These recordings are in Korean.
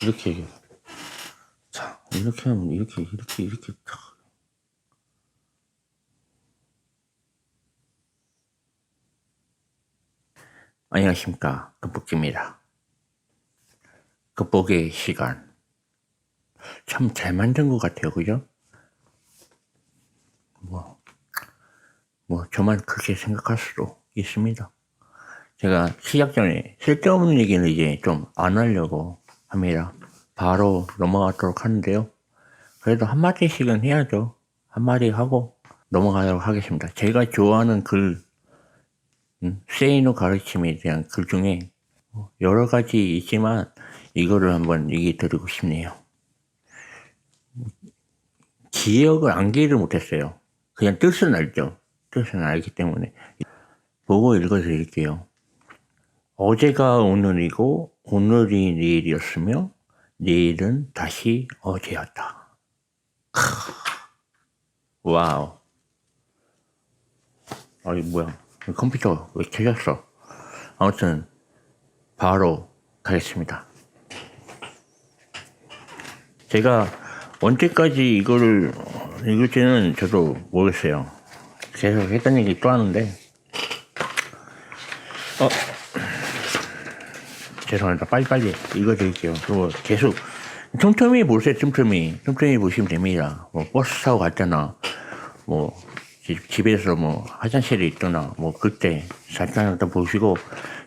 이렇게. 자, 이렇게 하면 이렇게 탁. 안녕하십니까. 극복입니다. 극복의 시간. 참 잘 만든 것 같아요. 그죠? 저만 그렇게 생각할 수도 있습니다. 제가 시작 전에 쓸데없는 얘기는 이제 좀 안 하려고 합니다. 바로 넘어가도록 하는데요. 그래도 한마디씩은 해야죠. 한마디 하고 넘어가도록 하겠습니다. 제가 좋아하는 글, 세이노 가르침에 대한 글 중에 여러 가지 있지만 이거를 한번 얘기 드리고 싶네요. 기억을 암기를 못했어요. 그냥 뜻은 알죠. 뜻은 알기 때문에. 보고 읽어드릴게요. 어제가 오늘이고 오늘이 내일이었으며 내일은 다시 어제였다. 와우. 아니 뭐야, 컴퓨터 왜 켜졌어? 아무튼 바로 가겠습니다. 제가 언제까지 이거를 읽을지는 저도 모르겠어요. 계속 했던 얘기 또 하는데 죄송합니다. 빨리빨리 읽어드릴게요. 그리고 계속 틈틈이 보세요. 틈틈이 보시면 됩니다. 뭐 버스 타고 갔잖아, 뭐 집에서 뭐 화장실에 있거나 뭐 그때 잠깐 보시고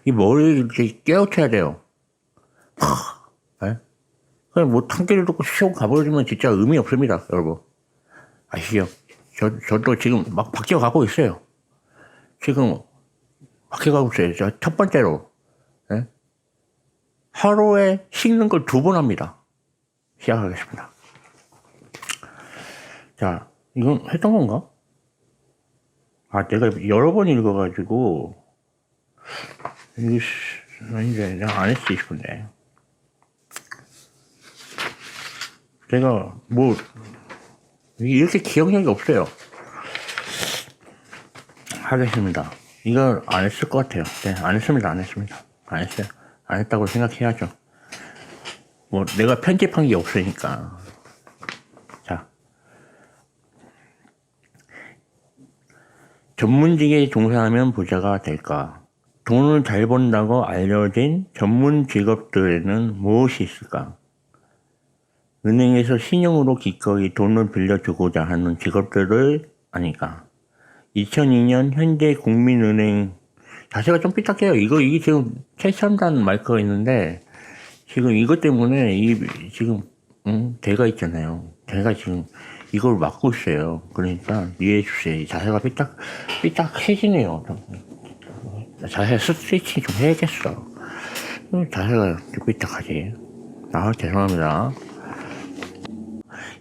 이 머리를 이렇게 깨우쳐야 돼요. 네? 그냥 뭐 탕기를 놓고 슉 가버리면 진짜 의미 없습니다, 여러분. 아시죠? 저도 지금 막 바뀌어가고 있어요. 지금 바뀌어가고 있어요. 저 첫 번째로 하루에 씻는 걸 2번 합니다. 시작하겠습니다. 자, 이건 했던 건가? 내가 여러 번 읽어가지고 이제 내가 안 했지 싶은데, 제가 뭐 이렇게 기억력이 없어요. 하겠습니다. 이걸 안 했을 것 같아요. 네, 안 했습니다. 안 했어요. 안 했다고 생각해야죠. 뭐 내가 편집한 게 없으니까. 자, 전문직에 종사하면 부자가 될까? 돈을 잘 번다고 알려진 전문 직업들에는 무엇이 있을까? 은행에서 신용으로 기꺼이 돈을 빌려주고자 하는 직업들을 아닐까? 2002년 현대국민은행, 자세가 좀 삐딱해요. 이게 지금 최첨단 마이크가 있는데 지금 이것 때문에 지금 대가 있잖아요. 대가 지금 이걸 막고 있어요. 그러니까 이해해 주세요. 자세가 삐딱해지네요. 자세 스트레칭 좀 해야겠어. 자세가 좀 삐딱하지. 죄송합니다.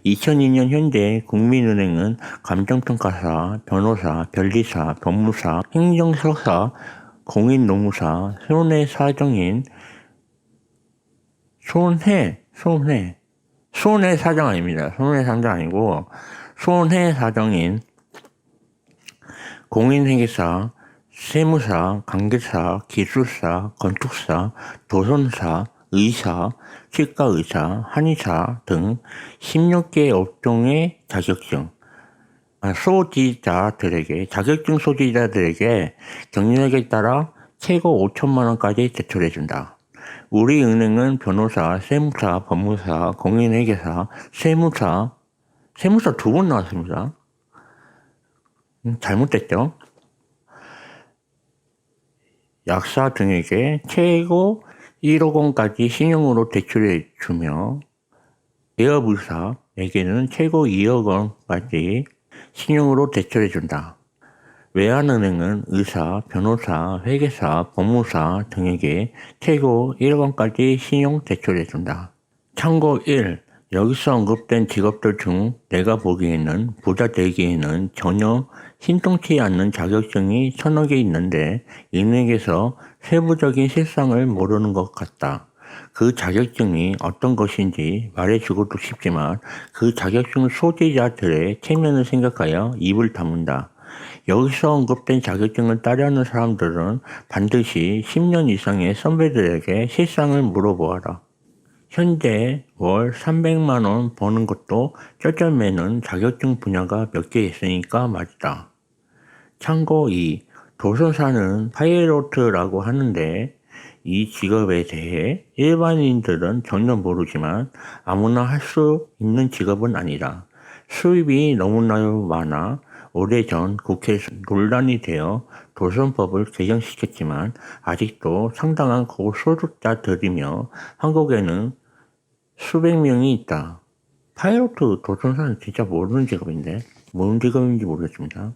2002년 현대 국민은행은 감정평가사, 변호사, 변리사, 법무사, 행정서사, 공인노무사, 손해사정인, 손해사정 아닙니다. 손해사정 아니고 손해사정인, 공인회계사, 세무사, 관계사, 기술사, 건축사, 도선사, 의사, 치과의사, 한의사 등 16개 업종의 자격증 자격증 소지자들에게 경력에 따라 최고 5천만 원까지 제출해준다. 우리 은행은 변호사, 세무사, 법무사, 공인회계사, 세무사 2번 나왔습니다. 잘못됐죠? 약사 등에게 최고 1억 원까지 신용으로 대출해주며 대업의사에게는 최고 2억 원까지 신용으로 대출해준다. 외환은행은 의사, 변호사, 회계사, 법무사 등에게 최고 1억 원까지 신용 대출해준다. 참고 1. 여기서 언급된 직업들 중 내가 보기에는 부자 되기에는 전혀 신통치 않는 자격증이 1000여 개 있는데 은행에서 세부적인 실상을 모르는 것 같다. 그 자격증이 어떤 것인지 말해주고도 싶지만 그 자격증 소지자들의 체면을 생각하여 입을 다문다. 여기서 언급된 자격증을 따려하는 사람들은 반드시 10년 이상의 선배들에게 실상을 물어보아라. 현재 월 300만 원 버는 것도 쩌쩌매는 자격증 분야가 몇 개 있으니까 말이다. 참고 2. 도선사는 파일로트라고 하는데 이 직업에 대해 일반인들은 전혀 모르지만 아무나 할 수 있는 직업은 아니다. 수입이 너무나도 많아 오래전 국회에서 논란이 되어 도선법을 개정시켰지만 아직도 상당한 고소득자들이며 한국에는 수백 명이 있다. 파일로트 도선사는 진짜 모르는 직업인데 뭔 직업인지 모르겠습니다.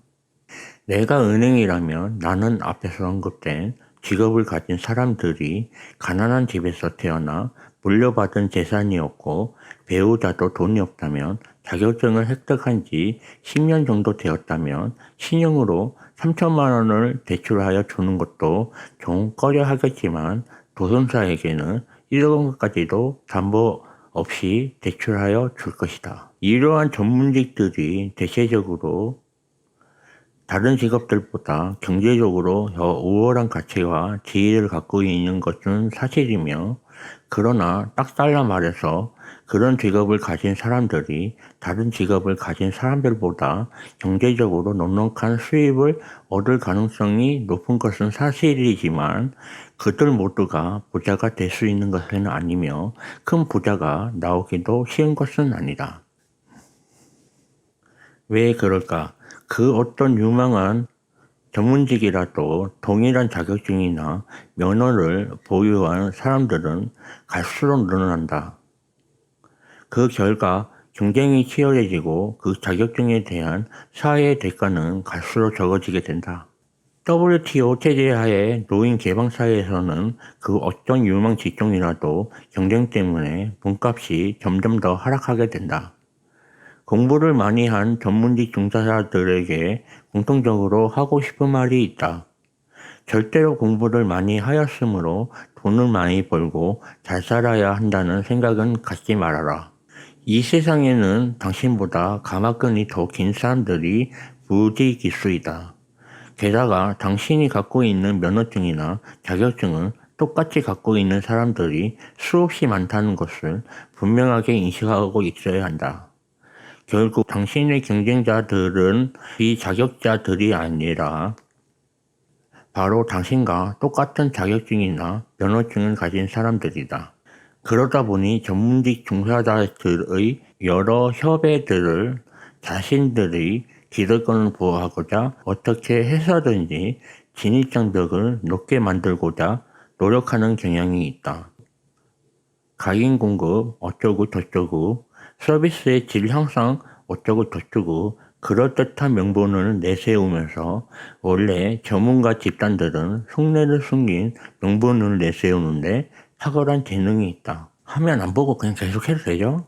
내가 은행이라면 나는 앞에서 언급된 직업을 가진 사람들이 가난한 집에서 태어나 물려받은 재산이었고 배우자도 돈이 없다면 자격증을 획득한 지 10년 정도 되었다면 신용으로 3천만 원을 대출하여 주는 것도 좀 꺼려 하겠지만 도선사에게는 1억 원까지도 담보 없이 대출하여 줄 것이다. 이러한 전문직들이 대체적으로 다른 직업들보다 경제적으로 더 우월한 가치와 지위를 갖고 있는 것은 사실이며, 그러나 딱 잘라 말해서 그런 직업을 가진 사람들이 다른 직업을 가진 사람들보다 경제적으로 넉넉한 수입을 얻을 가능성이 높은 것은 사실이지만 그들 모두가 부자가 될 수 있는 것은 아니며 큰 부자가 나오기도 쉬운 것은 아니다. 왜 그럴까? 그 어떤 유망한 전문직이라도 동일한 자격증이나 면허를 보유한 사람들은 갈수록 늘어난다. 그 결과 경쟁이 치열해지고 그 자격증에 대한 사회의 대가는 갈수록 적어지게 된다. WTO 체제하에 노인 개방사회에서는 그 어떤 유망 직종이라도 경쟁 때문에 몸값이 점점 더 하락하게 된다. 공부를 많이 한 전문직 종사자들에게 공통적으로 하고 싶은 말이 있다. 절대로 공부를 많이 하였으므로 돈을 많이 벌고 잘 살아야 한다는 생각은 갖지 말아라. 이 세상에는 당신보다 가마끈이 더 긴 사람들이 부지기수이다. 게다가 당신이 갖고 있는 면허증이나 자격증은 똑같이 갖고 있는 사람들이 수없이 많다는 것을 분명하게 인식하고 있어야 한다. 결국 당신의 경쟁자들은 비자격자들이 아니라 바로 당신과 똑같은 자격증이나 면허증을 가진 사람들이다. 그러다 보니 전문직 종사자들의 여러 협회들을 자신들의 기득권을 보호하고자 어떻게 해서든지 진입장벽을 높게 만들고자 노력하는 경향이 있다. 가인 공급 어쩌고 저쩌고, 서비스의 질 향상 어쩌고 저쩌고 그럴듯한 명분을 내세우면서 원래 전문가 집단들은 속내를 숨긴 명분을 내세우는데 탁월한 재능이 있다. 하면 안 보고 그냥 계속 해도 되죠?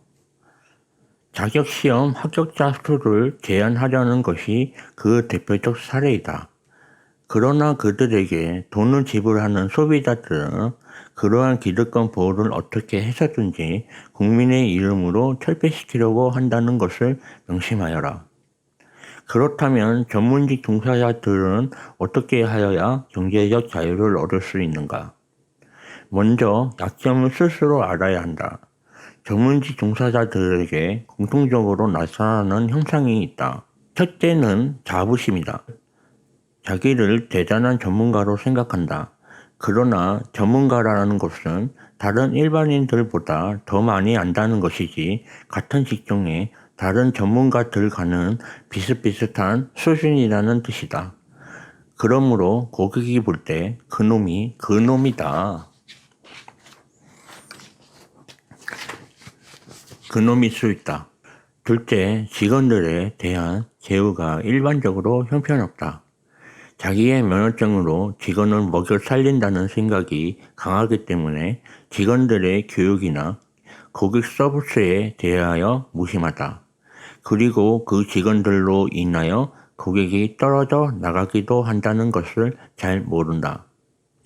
자격시험 합격자 수를 제한하려는 것이 그 대표적 사례이다. 그러나 그들에게 돈을 지불하는 소비자들은 그러한 기득권 보호를 어떻게 해서든지 국민의 이름으로 철폐시키려고 한다는 것을 명심하여라. 그렇다면 전문직 종사자들은 어떻게 하여야 경제적 자유를 얻을 수 있는가? 먼저 약점을 스스로 알아야 한다. 전문직 종사자들에게 공통적으로 나타나는 현상이 있다. 첫째는 자부심이다. 자기를 대단한 전문가로 생각한다. 그러나 전문가라는 것은 다른 일반인들보다 더 많이 안다는 것이지 같은 직종에 다른 전문가들과는 비슷비슷한 수준이라는 뜻이다. 그러므로 고객이 볼 때 그놈이 그놈이다. 그놈일 수 있다. 둘째, 직원들에 대한 대우가 일반적으로 형편없다. 자기의 면허증으로 직원을 먹여 살린다는 생각이 강하기 때문에 직원들의 교육이나 고객 서비스에 대하여 무심하다. 그리고 그 직원들로 인하여 고객이 떨어져 나가기도 한다는 것을 잘 모른다.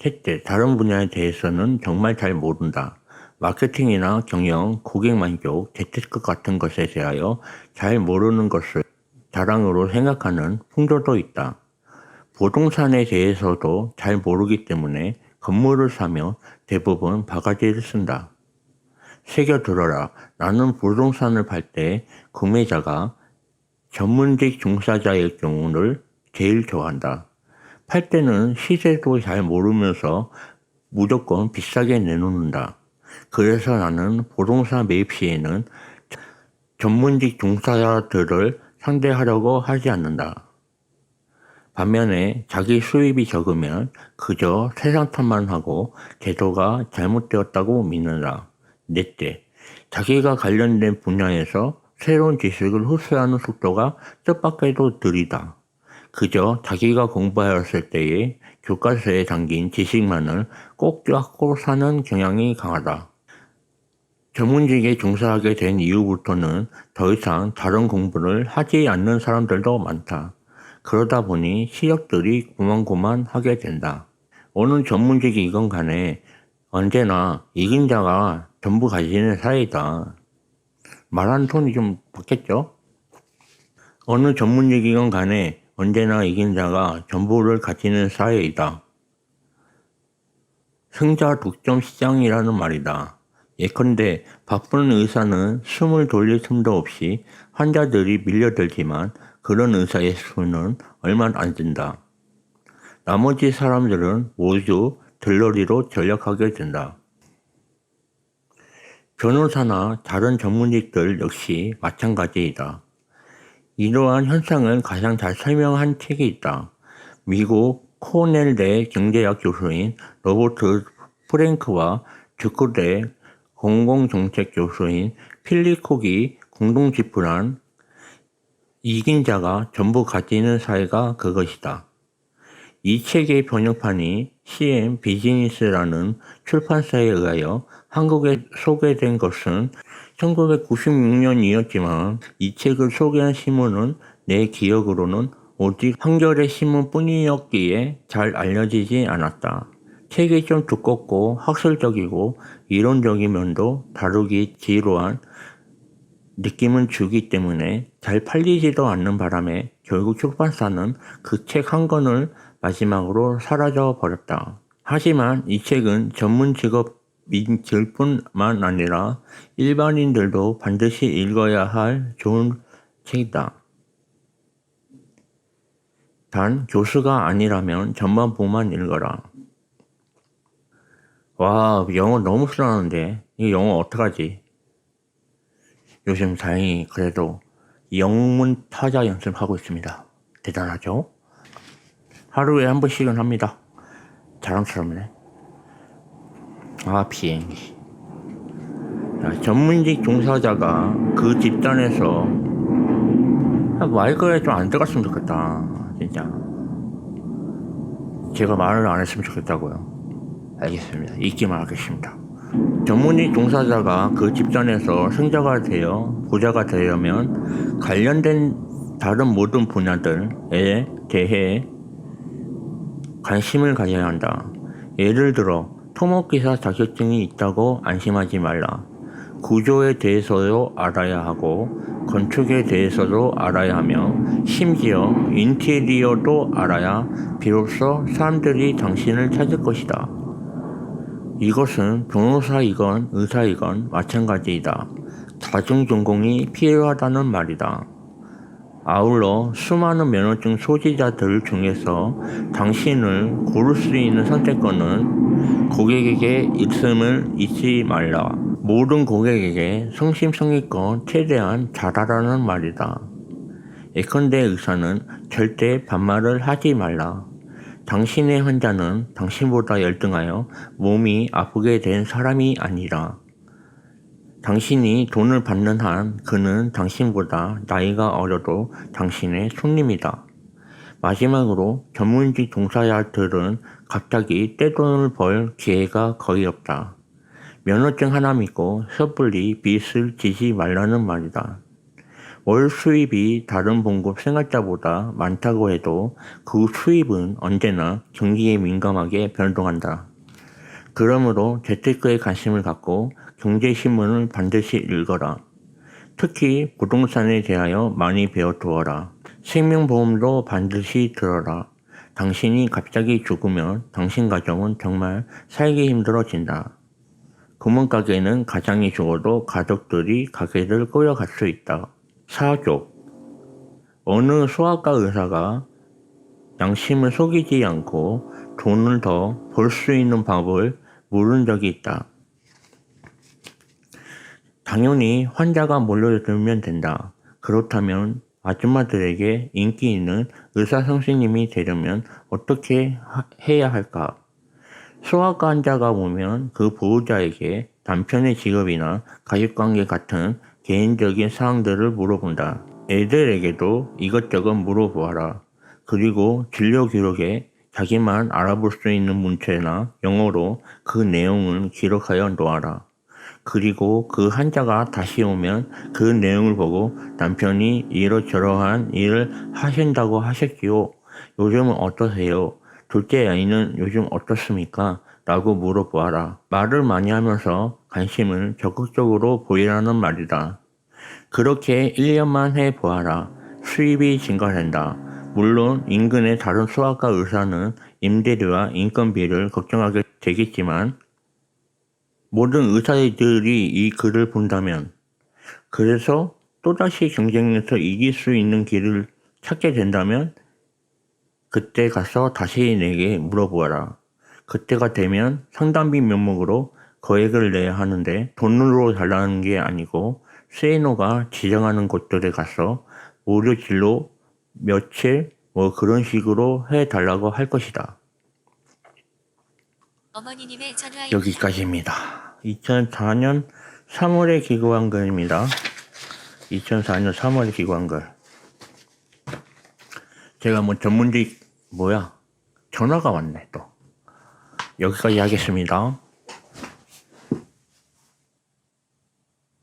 셋째, 다른 분야에 대해서는 정말 잘 모른다. 마케팅이나 경영, 고객 만족, 재테크 같은 것에 대하여 잘 모르는 것을 자랑으로 생각하는 풍조도 있다. 부동산에 대해서도 잘 모르기 때문에 건물을 사며 대부분 바가지를 쓴다. 새겨들어라. 나는 부동산을 팔 때 구매자가 전문직 종사자의 경우를 제일 좋아한다. 팔 때는 시세도 잘 모르면서 무조건 비싸게 내놓는다. 그래서 나는 부동산 매입 시에는 전문직 종사자들을 상대하려고 하지 않는다. 반면에 자기 수입이 적으면 그저 세상 탓만 하고 제도가 잘못되었다고 믿는다. 넷째, 자기가 관련된 분야에서 새로운 지식을 흡수하는 속도가 뜻밖에도 느리다. 그저 자기가 공부하였을 때의 교과서에 담긴 지식만을 꼭 껴안고 사는 경향이 강하다. 전문직에 종사하게 된 이후부터는 더 이상 다른 공부를 하지 않는 사람들도 많다. 그러다 보니 실력들이 고만고만하게 된다. 어느 전문직이건 간에 언제나 이긴 자가 전부 가지는 사회이다. 말하는 톤이 좀 바뀌었죠? 어느 전문직이건 간에 언제나 이긴 자가 전부를 가지는 사회이다. 승자 독점 시장이라는 말이다. 예컨대 바쁜 의사는 숨을 돌릴 틈도 없이 환자들이 밀려들지만 그런 의사의 수는 얼마 안 된다. 나머지 사람들은 모두 들러리로 전락하게 된다. 변호사나 다른 전문직들 역시 마찬가지이다. 이러한 현상을 가장 잘 설명한 책이 있다. 미국 코넬대 경제학 교수인 로버트 프랭크와 주크대 공공정책 교수인 필립 콕이 공동 집필한 이긴 자가 전부 가지는 사회가 그것이다. 이 책의 번역판이 CM 비즈니스라는 출판사에 의하여 한국에 소개된 것은 1996년이었지만 이 책을 소개한 신문은 내 기억으로는 오직 한겨레 신문뿐이었기에 잘 알려지지 않았다. 책이 좀 두껍고 학술적이고 이론적인 면도 다루기 지루한 느낌은 주기 때문에 잘 팔리지도 않는 바람에 결국 출판사는 그 책 한 권을 마지막으로 사라져 버렸다. 하지만 이 책은 전문 직업인들 뿐만 아니라 일반인들도 반드시 읽어야 할 좋은 책이다. 단 교수가 아니라면 전반부만 읽어라. 와, 영어 너무 싫어하는데 이 영어 어떡하지? 요즘 다행히 그래도 영문 타자 연습하고 있습니다. 대단하죠? 하루에 한 번씩은 합니다. 자랑스럽네. 비행기. 전문직 종사자가 그 집단에서 마이크에 좀 안 들어갔으면 좋겠다. 진짜. 제가 말을 안 했으면 좋겠다고요. 알겠습니다. 읽기만 하겠습니다. 전문직 종사자가 그 집단에서 승자가 되어 부자가 되려면 관련된 다른 모든 분야들에 대해 관심을 가져야 한다. 예를 들어 토목기사 자격증이 있다고 안심하지 말라. 구조에 대해서도 알아야 하고 건축에 대해서도 알아야 하며 심지어 인테리어도 알아야 비로소 사람들이 당신을 찾을 것이다. 이것은 변호사이건 의사이건 마찬가지이다. 다중 전공이 필요하다는 말이다. 아울러 수많은 면허증 소지자들 중에서 당신을 고를 수 있는 선택권은 고객에게 있음을 잊지 말라. 모든 고객에게 성심성의껏 최대한 잘하라는 말이다. 예컨대 의사는 절대 반말을 하지 말라. 당신의 환자는 당신보다 열등하여 몸이 아프게 된 사람이 아니라 당신이 돈을 받는 한 그는 당신보다 나이가 어려도 당신의 손님이다. 마지막으로 전문직 종사자들은 갑자기 떼돈을 벌 기회가 거의 없다. 면허증 하나 믿고 섣불리 빚을 지지 말라는 말이다. 월 수입이 다른 봉급 생활자보다 많다고 해도 그 수입은 언제나 경기에 민감하게 변동한다. 그러므로 재테크에 관심을 갖고 경제신문을 반드시 읽어라. 특히 부동산에 대하여 많이 배워두어라. 생명보험도 반드시 들어라. 당신이 갑자기 죽으면 당신 가정은 정말 살기 힘들어진다. 구멍가게는 가장이 죽어도 가족들이 가게를 꾸려갈 수 있다. 사족. 어느 소아과 의사가 양심을 속이지 않고 돈을 더 벌 수 있는 방법을 물은 적이 있다. 당연히 환자가 몰려들면 된다. 그렇다면 아줌마들에게 인기 있는 의사 선생님이 되려면 어떻게 해야 할까? 소아과 환자가 오면 그 보호자에게 남편의 직업이나 가족관계 같은 개인적인 사항들을 물어본다. 애들에게도 이것저것 물어보아라. 그리고 진료 기록에 자기만 알아볼 수 있는 문체나 영어로 그 내용을 기록하여 놓아라. 그리고 그 환자가 다시 오면 그 내용을 보고 남편이 이러저러한 일을 하신다고 하셨지요. 요즘은 어떠세요? 둘째 아이는 요즘 어떻습니까? 라고 물어보아라. 말을 많이 하면서 관심을 적극적으로 보이라는 말이다. 그렇게 1년만 해보아라. 수입이 증가된다. 물론 인근의 다른 소아과 의사는 임대료와 인건비를 걱정하게 되겠지만 모든 의사들이 이 글을 본다면 그래서 또다시 경쟁에서 이길 수 있는 길을 찾게 된다면 그때 가서 다시 내게 물어보아라. 그때가 되면 상담비 명목으로 거액을 내야 하는데 돈으로 달라는 게 아니고 세이노가 지정하는 곳들에 가서 무료 진료 며칠 그런 식으로 해달라고 할 것이다. 어머니님의 전화입니다. 여기까지입니다. 2004년 3월에 기고한 글입니다. 2004년 3월에 기고한 글. 제가 전문직 전화가 왔네 또. 여기까지 하겠습니다.